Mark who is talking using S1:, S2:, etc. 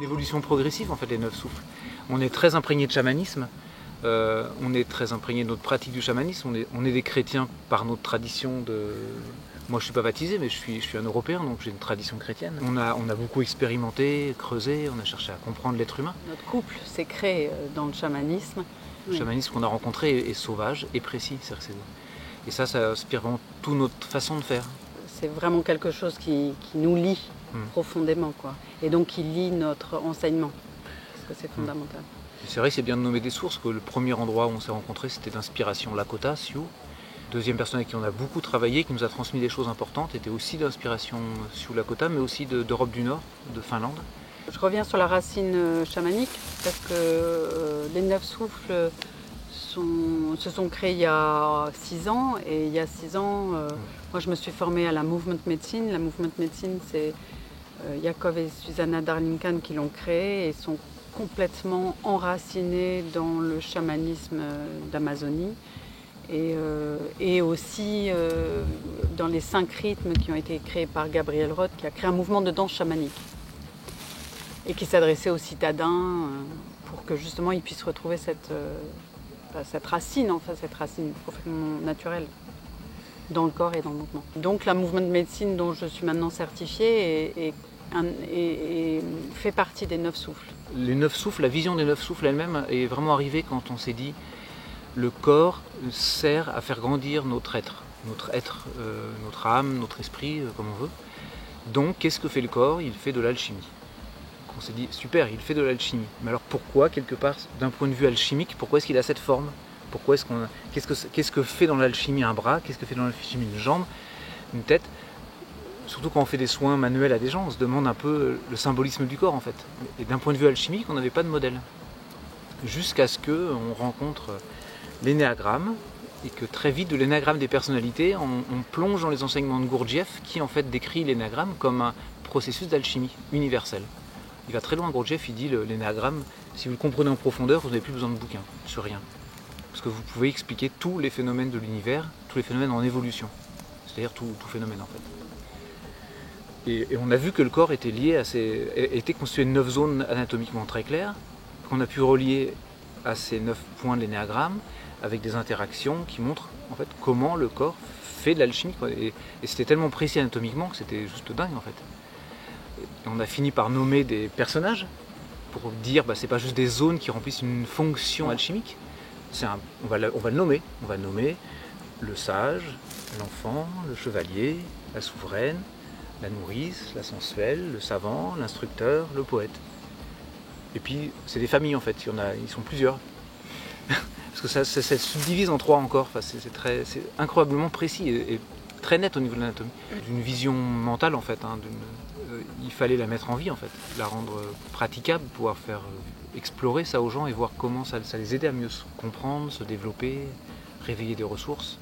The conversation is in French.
S1: évolution progressive en fait, les 9 souffles. On est très imprégné de chamanisme, on est très imprégné de notre pratique du chamanisme, on est des chrétiens par notre tradition de... Moi je ne suis pas baptisé mais je suis un Européen donc j'ai une tradition chrétienne. On a beaucoup expérimenté, creusé, on a cherché à comprendre l'être humain.
S2: Notre couple s'est créé dans le chamanisme.
S1: Le chamanisme qu'on a rencontré est sauvage et précis. Et ça inspire vraiment toute notre façon de faire.
S2: C'est vraiment quelque chose qui nous lie profondément, quoi. Et donc qui lie notre enseignement, parce que c'est fondamental.
S1: C'est vrai que c'est bien de nommer des sources, que le premier endroit où on s'est rencontrés, c'était d'inspiration Lakota, Sioux. Deuxième personne avec qui on a beaucoup travaillé, qui nous a transmis des choses importantes, était aussi d'inspiration Sioux Lakota, mais aussi d'Europe du Nord, de Finlande.
S2: Je reviens sur la racine chamanique, parce que les 9 souffles se sont créés il y a 6 ans, et il y a 6 ans, moi je me suis formée à la Movement Medicine. La Movement Medicine, c'est Yakov et Susanna Darling-Khan qui l'ont créée et sont complètement enracinés dans le chamanisme d'Amazonie et aussi dans les 5 rythmes qui ont été créés par Gabriel Roth, qui a créé un mouvement de danse chamanique et qui s'adressait aux citadins pour que justement ils puissent retrouver cette racine, enfin cette racine profondément naturelle dans le corps et dans le mouvement. Donc la Movement Medicine dont je suis maintenant certifiée et fait partie des 9 souffles. Les
S1: 9 souffles, la vision des 9 souffles elle-même est vraiment arrivée quand on s'est dit le corps sert à faire grandir notre être, notre âme, notre esprit, comme on veut. Donc qu'est-ce que fait le corps? Il fait de l'alchimie. On s'est dit super, il fait de l'alchimie. Mais alors pourquoi, quelque part, d'un point de vue alchimique, pourquoi est-ce qu'il a cette forme? Qu'est-ce que fait dans l'alchimie un bras? Qu'est-ce que fait dans l'alchimie une jambe? Une tête? Surtout quand on fait des soins manuels à des gens, on se demande un peu le symbolisme du corps en fait. Et d'un point de vue alchimique, on n'avait pas de modèle. Jusqu'à ce qu'on rencontre l'énéagramme, et que très vite, de l'énéagramme des personnalités, on plonge dans les enseignements de Gurdjieff, qui en fait décrit l'énéagramme comme un processus d'alchimie universel. Il va très loin, Gurdjieff, il dit l'énéagramme, si vous le comprenez en profondeur, vous n'avez plus besoin de bouquin, sur rien. Parce que vous pouvez expliquer tous les phénomènes de l'univers, tous les phénomènes en évolution. C'est-à-dire tout phénomène en fait. Et on a vu que le corps était était constitué de 9 zones anatomiquement très claires, qu'on a pu relier à ces 9 points de l'énéagramme, avec des interactions qui montrent en fait comment le corps fait de l'alchimie. Et c'était tellement précis anatomiquement que c'était juste dingue en fait. Et on a fini par nommer des personnages pour dire c'est pas juste des zones qui remplissent une fonction alchimique. On va le nommer. On va nommer le sage, l'enfant, le chevalier, la souveraine, la nourrice, la sensuelle, le savant, l'instructeur, le poète. Et puis c'est des familles en fait, ils sont plusieurs. Parce que ça se subdivise en 3 encore, c'est incroyablement précis et très net au niveau de l'anatomie. D'une vision mentale en fait, il fallait la mettre en vie en fait, la rendre praticable, pouvoir faire explorer ça aux gens et voir comment ça les aidait à mieux se comprendre, se développer, réveiller des ressources.